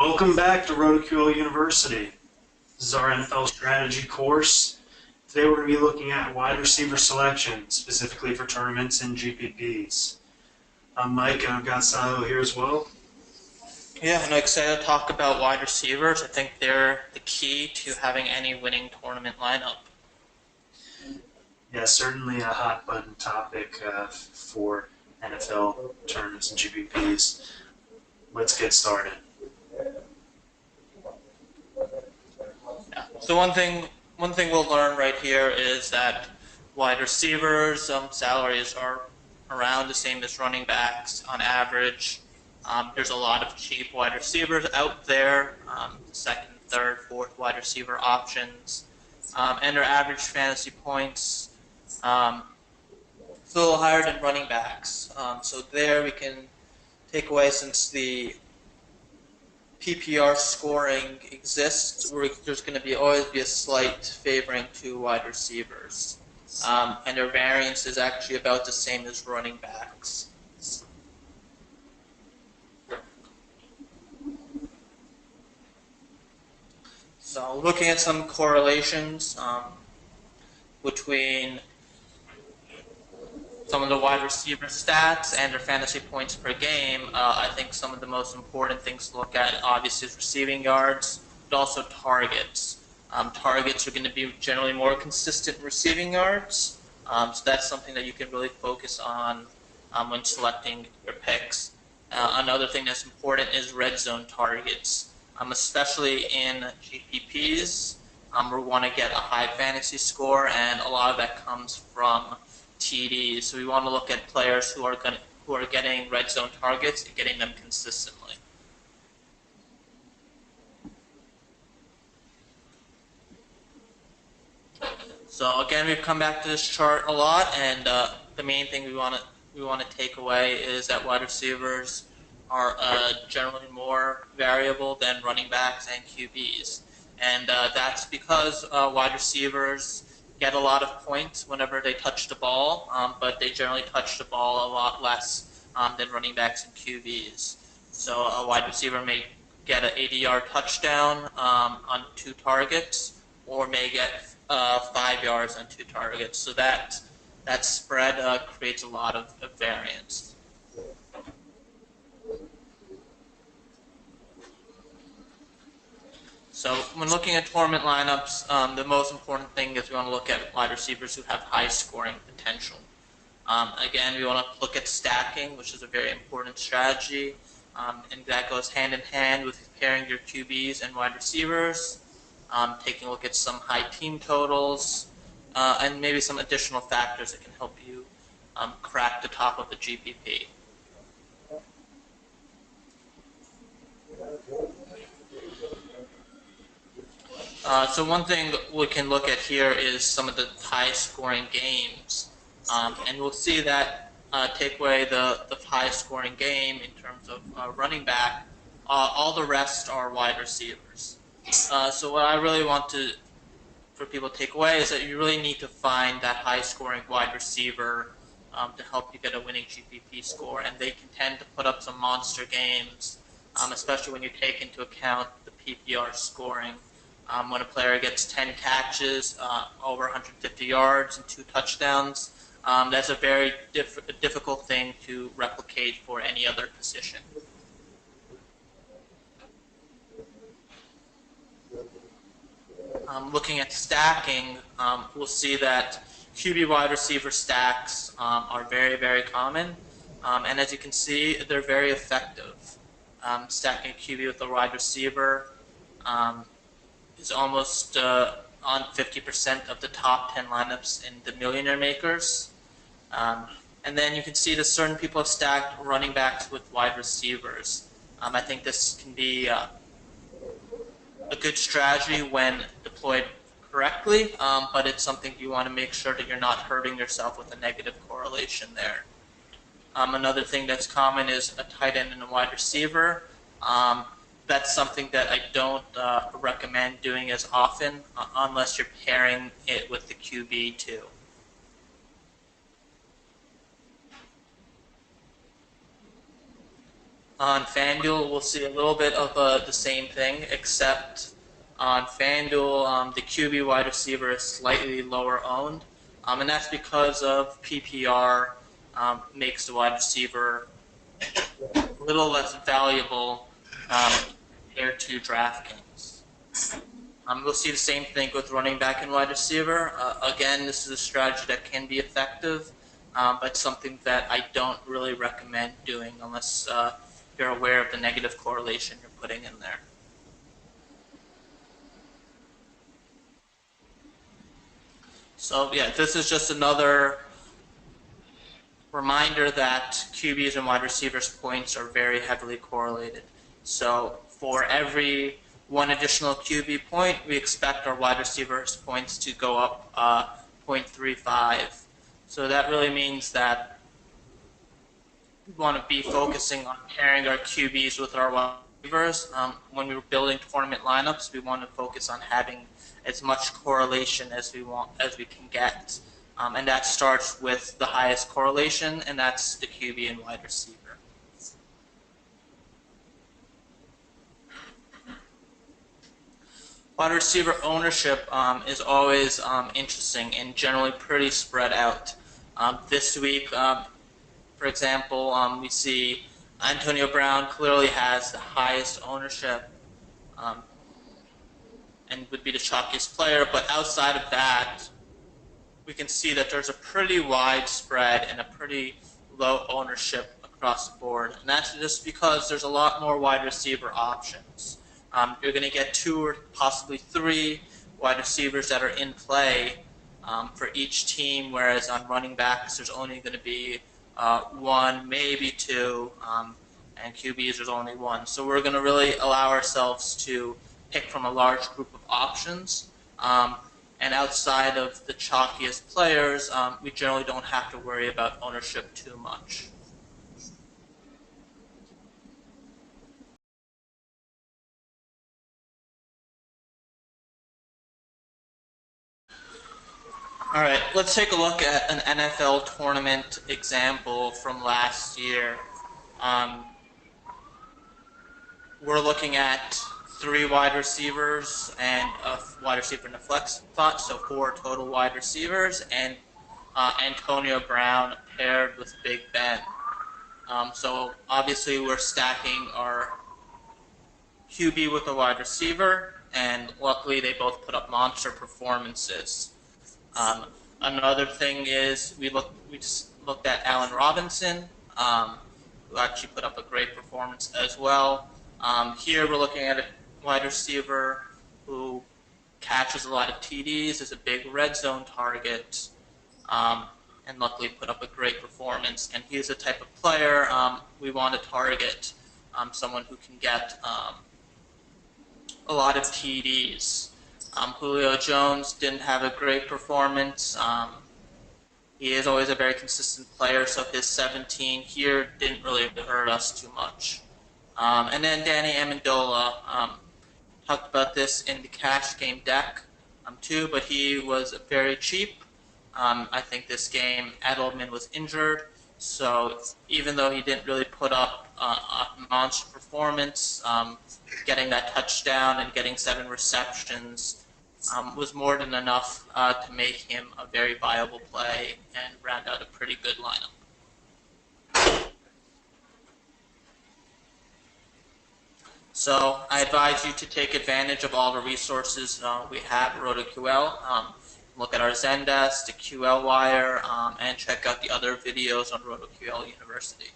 Welcome back to RotoQL University. This is our NFL strategy course. Today we're going to be looking at wide receiver selection, specifically for tournaments and GPPs. I'm Mike, and I've got Salo here as well. Yeah, I'm excited to talk about wide receivers. I think they're the key to having any winning tournament lineup. Yeah, certainly a hot button topic for NFL tournaments and GPPs. Let's get started. Yeah. So one thing we'll learn right here is that wide receivers salaries are around the same as running backs on average. There's a lot of cheap wide receivers out there, second, third, fourth wide receiver options, and their average fantasy points is a little higher than running backs. So there we can take away, since the PPR scoring exists, there's going to always be a slight favoring to wide receivers. And their variance is actually about the same as running backs. So looking at some correlations between some of the wide receiver stats and their fantasy points per game, I think some of the most important things to look at obviously is receiving yards, but also targets. Targets are going to be generally more consistent in receiving yards, so that's something that you can really focus on when selecting your picks. Another thing that's important is red zone targets, especially in GPPs. We want to get a high fantasy score, and a lot of that comes from TDs. So we want to look at players who are getting red zone targets and getting them consistently. So again, we've come back to this chart a lot, and the main thing we want to take away is that wide receivers are generally more variable than running backs and QBs, and that's because wide receivers get a lot of points whenever they touch the ball, but they generally touch the ball a lot less than running backs and QBs. So a wide receiver may get an 80-yard touchdown on 2 targets, or may get 5 yards on 2 targets. So that spread creates a lot of variance. So when looking at tournament lineups, the most important thing is we want to look at wide receivers who have high scoring potential. Again, we want to look at stacking, which is a very important strategy, and that goes hand in hand with pairing your QBs and wide receivers, taking a look at some high team totals, and maybe some additional factors that can help you crack the top of the GPP. So one thing we can look at here is some of the high-scoring games, and we'll see that take away the high-scoring game in terms of running back. All the rest are wide receivers. So what I really want for people to take away is that you really need to find that high-scoring wide receiver to help you get a winning GPP score, and they can tend to put up some monster games, especially when you take into account the PPR scoring. When a player gets 10 catches, over 150 yards, and 2 touchdowns, that's a very difficult thing to replicate for any other position. Looking at stacking, we'll see that QB wide receiver stacks are very, very common, and as you can see, they're very effective. Stacking a QB with a wide receiver is almost on 50% of the top 10 lineups in the Millionaire Makers. And then you can see that certain people have stacked running backs with wide receivers. I think this can be a good strategy when deployed correctly, but it's something you want to make sure that you're not hurting yourself with a negative correlation there. Another thing that's common is a tight end and a wide receiver. That's something that I don't recommend doing as often unless you're pairing it with the QB too. On FanDuel, we'll see a little bit of the same thing, except on FanDuel, the QB wide receiver is slightly lower owned, and that's because of PPR makes the wide receiver a little less valuable compared to DraftKings. We'll see the same thing with running back and wide receiver. Again, this is a strategy that can be effective, but something that I don't really recommend doing unless you're aware of the negative correlation you're putting in there. So yeah, this is just another reminder that QBs and wide receivers points are very heavily correlated. So for every one additional QB point, we expect our wide receivers points to go up 0.35. So that really means that we want to be focusing on pairing our QBs with our wide receivers. When we were building tournament lineups, we want to focus on having as much correlation as we can get. And that starts with the highest correlation, and that's the QB and wide receiver. Wide receiver ownership is always interesting and generally pretty spread out. This week, for example, we see Antonio Brown clearly has the highest ownership and would be the chalkiest player, but outside of that, we can see that there's a pretty wide spread and a pretty low ownership across the board. And that's just because there's a lot more wide receiver options. You're going to get 2 or possibly 3 wide receivers that are in play for each team, whereas on running backs there's only going to be 1, maybe 2, and QBs there's only 1. So we're going to really allow ourselves to pick from a large group of options. And outside of the chalkiest players, we generally don't have to worry about ownership too much. All right, let's take a look at an NFL tournament example from last year. We're looking at 3 wide receivers and a wide receiver in the flex spot, so 4 total wide receivers, and Antonio Brown paired with Big Ben. So obviously we're stacking our QB with a wide receiver, and luckily they both put up monster performances. Another thing is we just looked at Allen Robinson, who actually put up a great performance as well. Here we're looking at a wide receiver who catches a lot of TDs, is a big red zone target, and luckily put up a great performance. And he's the type of player we want to target, someone who can get a lot of TDs. Julio Jones didn't have a great performance. He is always a very consistent player, so his 17 here didn't really hurt us too much. And then Danny Amendola, talked about this in the cash game deck too, but he was very cheap. I think this game Edelman was injured, so even though he didn't really put up a monster performance, getting that touchdown and getting 7 receptions was more than enough to make him a very viable play and round out a pretty good lineup. So I advise you to take advantage of all the resources we have at RotoQL. Look at our Zendesk, the QL Wire, and check out the other videos on RotoQL University.